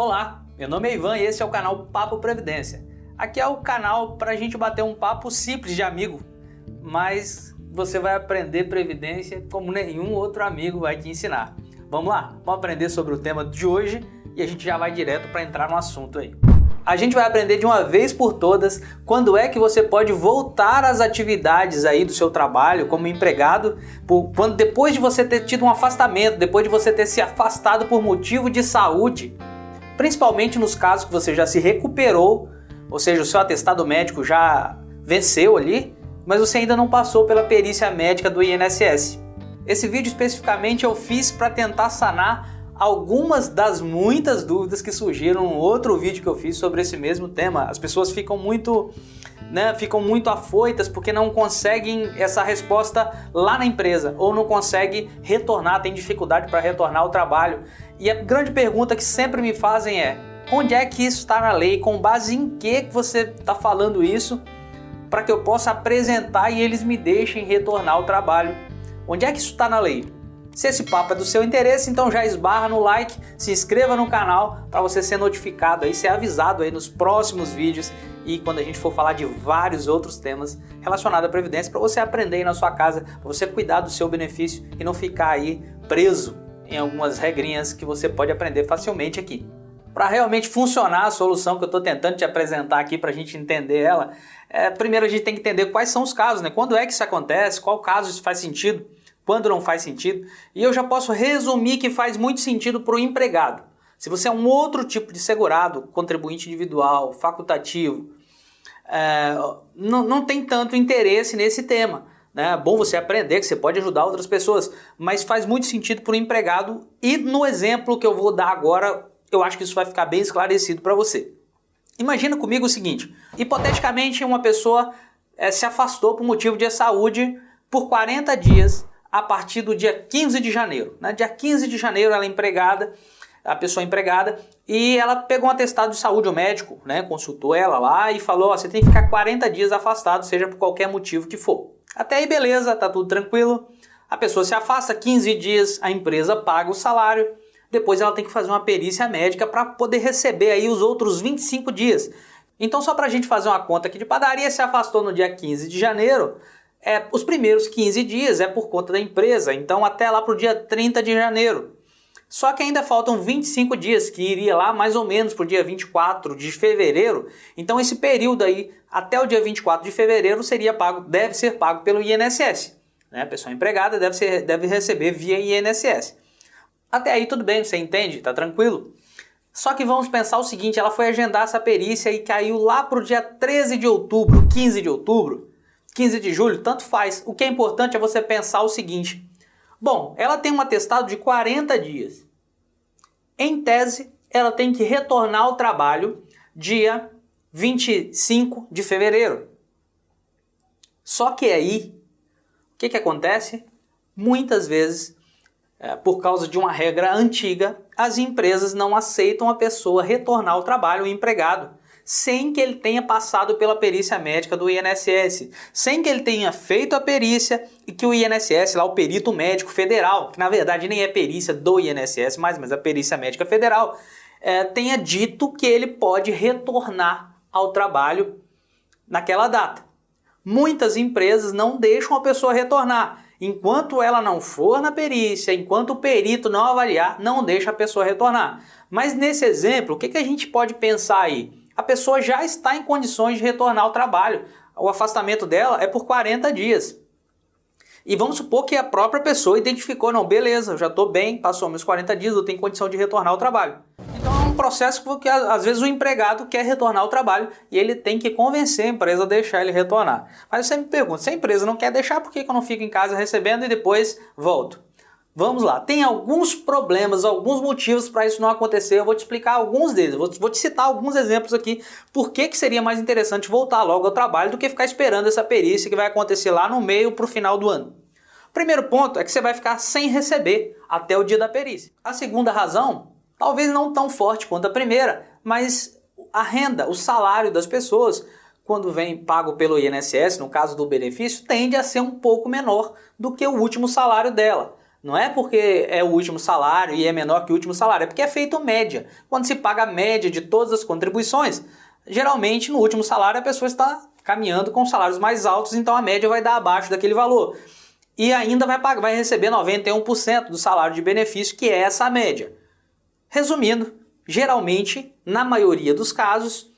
Olá, meu nome é Ivan e esse é o canal Papo Previdência. Aqui é o canal para a gente bater um papo simples de amigo, mas você vai aprender Previdência como nenhum outro amigo vai te ensinar. Vamos lá, vamos aprender sobre o tema de hoje e a gente já vai direto para entrar no assunto aí. A gente vai aprender de uma vez por todas quando é que você pode voltar às atividades aí do seu trabalho como empregado, quando depois de você ter tido um afastamento, depois de você ter se afastado por motivo de saúde, principalmente nos casos que você já se recuperou, ou seja, o seu atestado médico já venceu ali, mas você ainda não passou pela perícia médica do INSS. Esse vídeo especificamente eu fiz para tentar sanar algumas das muitas dúvidas que surgiram no outro vídeo que eu fiz sobre esse mesmo tema. As pessoas ficam muito afoitas porque não conseguem essa resposta lá na empresa ou não conseguem retornar, tem dificuldade para retornar ao trabalho. E a grande pergunta que sempre me fazem é: onde é que isso está na lei? Com base em que você está falando isso para que eu possa apresentar e eles me deixem retornar ao trabalho? Onde é que isso está na lei? Se esse papo é do seu interesse, então já esbarra no like, se inscreva no canal para você ser notificado aí, ser avisado aí nos próximos vídeos e quando a gente for falar de vários outros temas relacionados à Previdência, para você aprender aí na sua casa, para você cuidar do seu benefício e não ficar aí preso em algumas regrinhas que você pode aprender facilmente aqui. Para realmente funcionar a solução que eu estou tentando te apresentar aqui para a gente entender ela, primeiro a gente tem que entender quais são os casos, né? Quando é que isso acontece, qual caso isso faz sentido, quando não faz sentido, e eu já posso resumir que faz muito sentido para o empregado. Se você é um outro tipo de segurado, contribuinte individual, facultativo, não tem tanto interesse nesse tema. É bom você aprender que você pode ajudar outras pessoas, mas faz muito sentido para o empregado e no exemplo que eu vou dar agora, eu acho que isso vai ficar bem esclarecido para você. Imagina comigo o seguinte: hipoteticamente uma pessoa se afastou por motivo de saúde por 40 dias a partir do dia 15 de janeiro. Dia 15 de janeiro ela é empregada, a pessoa é empregada, e ela pegou um atestado de saúde, o médico consultou ela lá e falou: você tem que ficar 40 dias afastado, seja por qualquer motivo que for. Até aí beleza, tá tudo tranquilo, a pessoa se afasta, 15 dias a empresa paga o salário, depois ela tem que fazer uma perícia médica para poder receber aí os outros 25 dias. Então só para a gente fazer uma conta aqui de padaria, se afastou no dia 15 de janeiro, os primeiros 15 dias é por conta da empresa, então até lá para o dia 30 de janeiro. Só que ainda faltam 25 dias, que iria lá mais ou menos para o dia 24 de fevereiro. Então esse período aí, até o dia 24 de fevereiro, deve ser pago pelo INSS. A pessoa empregada deve receber via INSS. Até aí tudo bem, você entende? Tá tranquilo? Só que vamos pensar o seguinte: ela foi agendar essa perícia e caiu lá para o dia 13 de outubro, 15 de outubro, 15 de julho, tanto faz. O que é importante é você pensar o seguinte: bom, ela tem um atestado de 40 dias. Em tese, ela tem que retornar ao trabalho dia 25 de fevereiro. Só que aí, o que acontece? Muitas vezes, por causa de uma regra antiga, as empresas não aceitam a pessoa retornar ao trabalho, o empregado, sem que ele tenha passado pela perícia médica do INSS, sem que ele tenha feito a perícia e que o INSS, lá o perito médico federal, que na verdade nem é perícia do INSS mas a perícia médica federal, tenha dito que ele pode retornar ao trabalho naquela data. Muitas empresas não deixam a pessoa retornar. Enquanto ela não for na perícia, enquanto o perito não avaliar, não deixa a pessoa retornar. Mas nesse exemplo, o que a gente pode pensar aí? A pessoa já está em condições de retornar ao trabalho. O afastamento dela é por 40 dias. E vamos supor que a própria pessoa identificou: não, beleza, eu já estou bem, passou meus 40 dias, eu tenho condição de retornar ao trabalho. Então é um processo que às vezes o empregado quer retornar ao trabalho e ele tem que convencer a empresa a deixar ele retornar. Mas você me pergunta: se a empresa não quer deixar, por que eu não fico em casa recebendo e depois volto? Vamos lá, tem alguns problemas, alguns motivos para isso não acontecer, eu vou te explicar alguns deles, vou te citar alguns exemplos aqui, por que seria mais interessante voltar logo ao trabalho do que ficar esperando essa perícia que vai acontecer lá no meio para o final do ano. O primeiro ponto é que você vai ficar sem receber até o dia da perícia. A segunda razão, talvez não tão forte quanto a primeira, mas a renda, o salário das pessoas, quando vem pago pelo INSS, no caso do benefício, tende a ser um pouco menor do que o último salário dela. Não é porque é o último salário e é menor que o último salário, é porque é feito média. Quando se paga a média de todas as contribuições, geralmente no último salário a pessoa está caminhando com salários mais altos, então a média vai dar abaixo daquele valor. E ainda vai receber 91% do salário de benefício, que é essa média. Resumindo, geralmente, na maioria dos casos,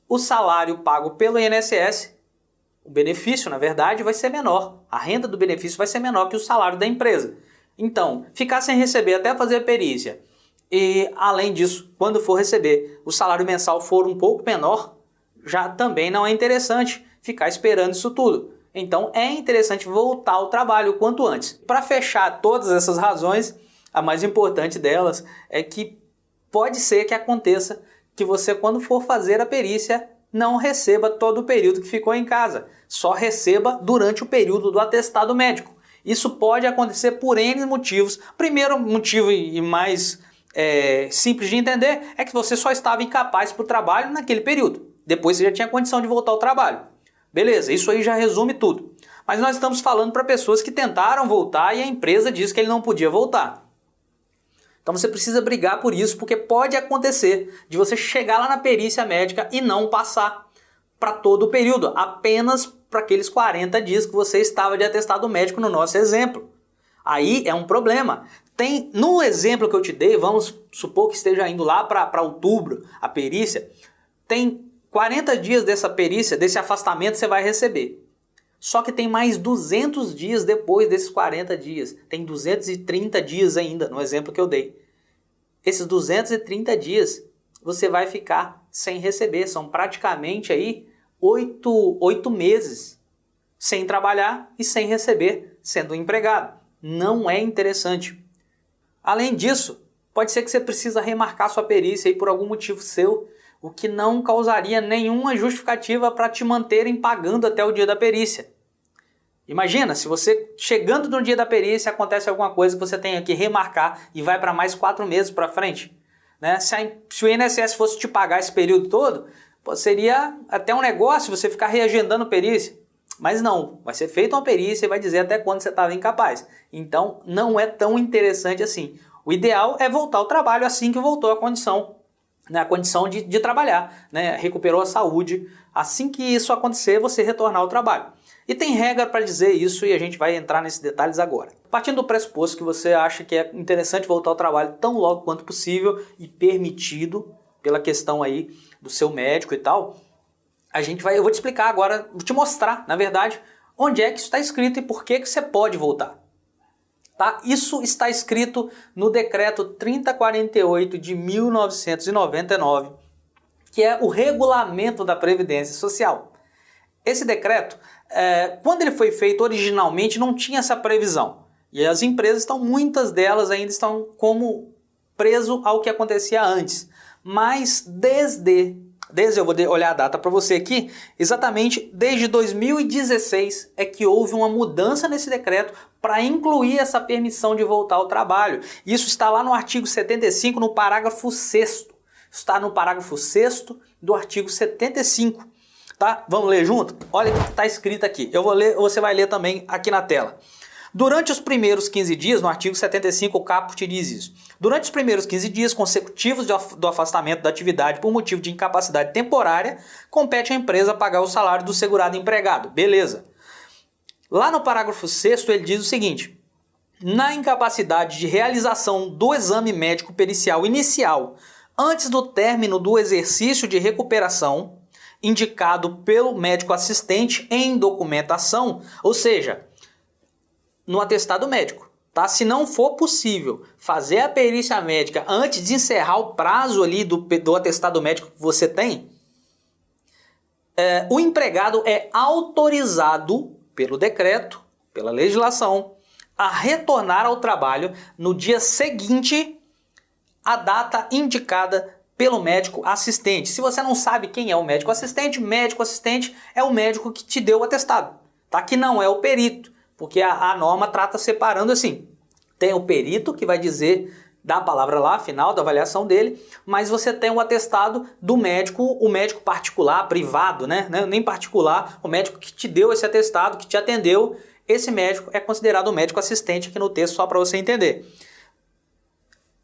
o salário pago pelo INSS, o benefício, na verdade, vai ser menor. A renda do benefício vai ser menor que o salário da empresa. Então, ficar sem receber até fazer a perícia e, além disso, quando for receber, o salário mensal for um pouco menor, já também não é interessante ficar esperando isso tudo. Então, é interessante voltar ao trabalho o quanto antes. Para fechar todas essas razões, a mais importante delas é que pode ser que aconteça que você, quando for fazer a perícia, não receba todo o período que ficou em casa. Só receba durante o período do atestado médico. Isso pode acontecer por N motivos. Primeiro motivo e mais simples de entender é que você só estava incapaz para o trabalho naquele período. Depois você já tinha condição de voltar ao trabalho. Beleza, isso aí já resume tudo. Mas nós estamos falando para pessoas que tentaram voltar e a empresa disse que ele não podia voltar. Então você precisa brigar por isso, porque pode acontecer de você chegar lá na perícia médica e não passar para todo o período, apenas para aqueles 40 dias que você estava de atestado médico no nosso exemplo. Aí é um problema. No exemplo que eu te dei, vamos supor que esteja indo lá para outubro a perícia, tem 40 dias dessa perícia, desse afastamento você vai receber. Só que tem mais 200 dias depois desses 40 dias. Tem 230 dias ainda, no exemplo que eu dei. Esses 230 dias você vai ficar sem receber. São praticamente aí 8 meses sem trabalhar e sem receber, sendo empregado. Não é interessante. Além disso, pode ser que você precisa remarcar sua perícia aí por algum motivo seu, o que não causaria nenhuma justificativa para te manterem pagando até o dia da perícia. Imagina, se você, chegando no dia da perícia, acontece alguma coisa que você tenha que remarcar e vai para mais 4 meses para frente. Né? Se o INSS fosse te pagar esse período todo, seria até um negócio você ficar reagendando perícia. Mas não, vai ser feita uma perícia e vai dizer até quando você estava incapaz. Então não é tão interessante assim. O ideal é voltar ao trabalho assim que voltou à condição. A condição de trabalhar, né? Recuperou a saúde. Assim que isso acontecer, você retornar ao trabalho. E tem regra para dizer isso e a gente vai entrar nesses detalhes agora. Partindo do pressuposto que você acha que é interessante voltar ao trabalho tão logo quanto possível e permitido pela questão aí do seu médico e tal, eu vou te explicar agora, vou te mostrar, na verdade, onde é que isso está escrito e por que você pode voltar. Tá? Isso está escrito no decreto 3048 de 1999, que é o regulamento da Previdência Social. Esse decreto, quando ele foi feito originalmente, não tinha essa previsão. E as empresas muitas delas ainda estão como preso ao que acontecia antes. Mas eu vou olhar a data para você aqui, exatamente desde 2016 é que houve uma mudança nesse decreto para incluir essa permissão de voltar ao trabalho. Isso está lá no artigo 75, no parágrafo 6º. Está no parágrafo 6º do artigo 75. Tá? Vamos ler junto? Olha o que está escrito aqui. Eu vou ler, você vai ler também aqui na tela. Durante os primeiros 15 dias, no artigo 75, o caput diz isso. Durante os primeiros 15 dias consecutivos do afastamento da atividade por motivo de incapacidade temporária, compete à empresa pagar o salário do segurado empregado. Beleza. Lá no parágrafo 6º, ele diz o seguinte: na incapacidade de realização do exame médico pericial inicial antes do término do exercício de recuperação, indicado pelo médico assistente em documentação, ou seja, no atestado médico, tá? Se não for possível fazer a perícia médica antes de encerrar o prazo ali do atestado médico que você tem, o empregado é autorizado pelo decreto, pela legislação, a retornar ao trabalho no dia seguinte à data indicada pelo médico assistente. Se você não sabe quem é o médico assistente é o médico que te deu o atestado, tá? Que não é o perito. Porque a norma trata separando assim. Tem o perito que vai dizer, dá a palavra lá, final da avaliação dele, mas você tem o atestado do médico, o médico particular, privado, né? Nem particular, o médico que te deu esse atestado, que te atendeu, esse médico é considerado um médico assistente aqui no texto, só para você entender.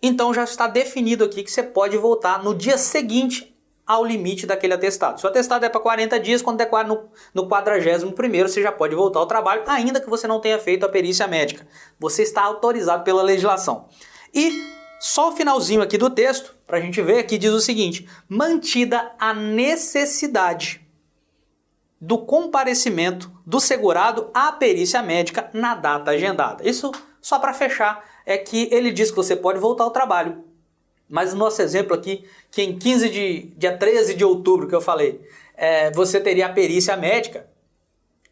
Então já está definido aqui que você pode voltar no dia seguinte ao limite daquele atestado. Se o atestado é para 40 dias, quando declara no 41º, você já pode voltar ao trabalho, ainda que você não tenha feito a perícia médica. Você está autorizado pela legislação. E só o finalzinho aqui do texto, para a gente ver aqui, diz o seguinte: mantida a necessidade do comparecimento do segurado à perícia médica na data agendada. Isso, só para fechar, é que ele diz que você pode voltar ao trabalho. Mas o nosso exemplo aqui, que em dia 13 de outubro que eu falei, você teria a perícia médica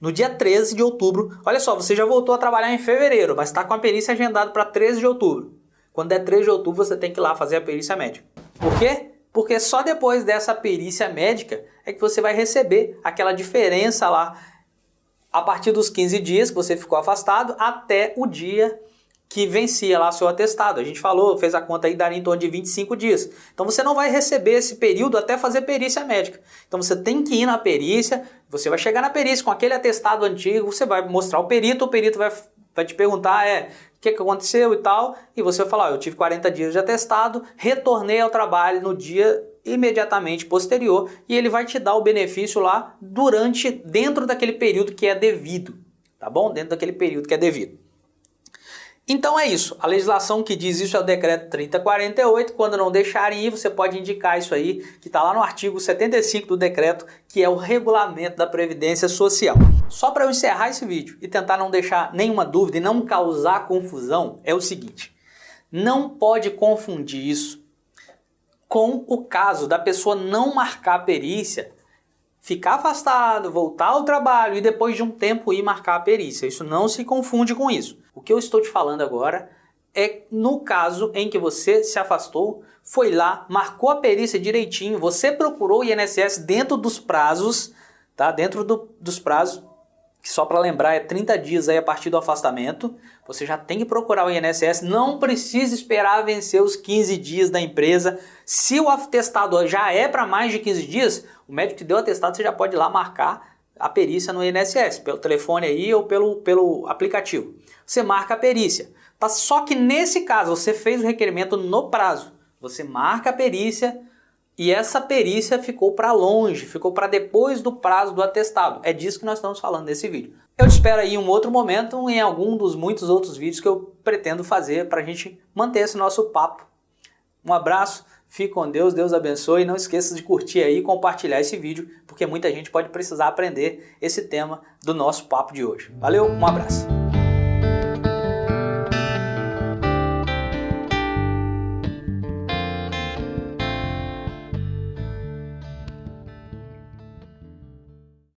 no dia 13 de outubro. Olha só, você já voltou a trabalhar em fevereiro, mas está com a perícia agendada para 13 de outubro. Quando é 13 de outubro, você tem que ir lá fazer a perícia médica. Por quê? Porque só depois dessa perícia médica é que você vai receber aquela diferença lá a partir dos 15 dias que você ficou afastado até o dia que vencia lá seu atestado. A gente falou, fez a conta aí, daria em torno de 25 dias. Então você não vai receber esse período até fazer perícia médica. Então você tem que ir na perícia, você vai chegar na perícia com aquele atestado antigo, você vai mostrar o perito vai te perguntar o que aconteceu e tal, e você vai falar, eu tive 40 dias de atestado, retornei ao trabalho no dia imediatamente posterior, e ele vai te dar o benefício lá dentro daquele período que é devido, tá bom? Dentro daquele período que é devido. Então é isso, a legislação que diz isso é o decreto 3048, quando não deixarem ir, você pode indicar isso aí, que está lá no artigo 75 do decreto, que é o regulamento da Previdência Social. Só para eu encerrar esse vídeo e tentar não deixar nenhuma dúvida e não causar confusão, é o seguinte: não pode confundir isso com o caso da pessoa não marcar a perícia, ficar afastado, voltar ao trabalho e depois de um tempo ir marcar a perícia. Isso não se confunde com isso. O que eu estou te falando agora é no caso em que você se afastou, foi lá, marcou a perícia direitinho, você procurou o INSS dentro dos prazos, tá? Dentro dos prazos, que só para lembrar é 30 dias aí a partir do afastamento, você já tem que procurar o INSS, não precisa esperar vencer os 15 dias da empresa. Se o atestado já é para mais de 15 dias, o médico que deu o atestado, você já pode ir lá marcar a perícia no INSS, pelo telefone aí ou pelo aplicativo. Você marca a perícia. Tá? Só que nesse caso, você fez o requerimento no prazo. Você marca a perícia e essa perícia ficou para longe, ficou para depois do prazo do atestado. É disso que nós estamos falando nesse vídeo. Eu te espero aí em um outro momento, em algum dos muitos outros vídeos que eu pretendo fazer para a gente manter esse nosso papo. Um abraço, fique com Deus, Deus abençoe. Não esqueça de curtir aí e compartilhar esse vídeo, porque muita gente pode precisar aprender esse tema do nosso papo de hoje. Valeu, um abraço.